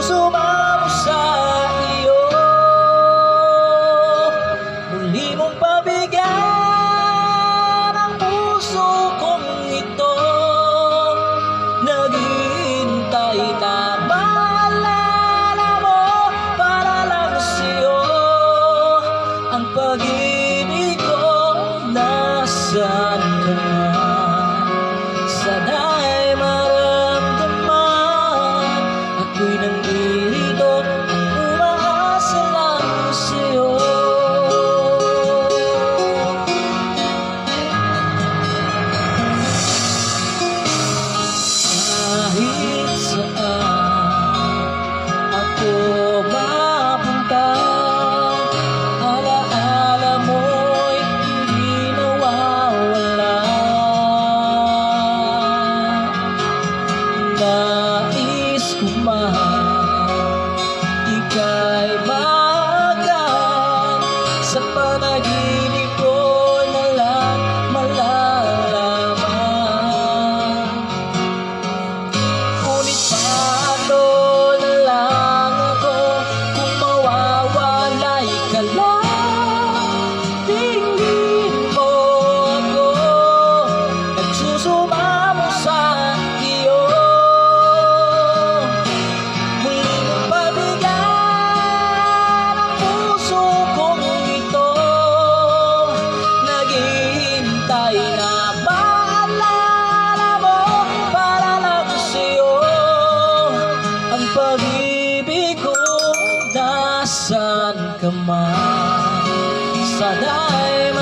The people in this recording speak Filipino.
sumamo sa iyo. Muli mong pabigyan ang puso kong ito. Naghihintay na maalala mo para lang sa'yo. Ang pag-ibig ko, nasaan ka na? Sana'y maramdaman ako'y nandito at umaasa lang sa'yo. Kahit saan ako mapunta, alaala mo'y hindi nawawala. Nais ko man ika'y maagad, sa panaginip ko na lang malalaman. Ngunit paano na lang ako kung mawawalay ka lang? Tingin mo ako, nagsusumamo sa iyo. Muli mong pabigyan ang puso kong ito. Naghihintay na maalala mo para lang sa'yo. Ang pag-ibig ko, nasaan ka man? Sana'y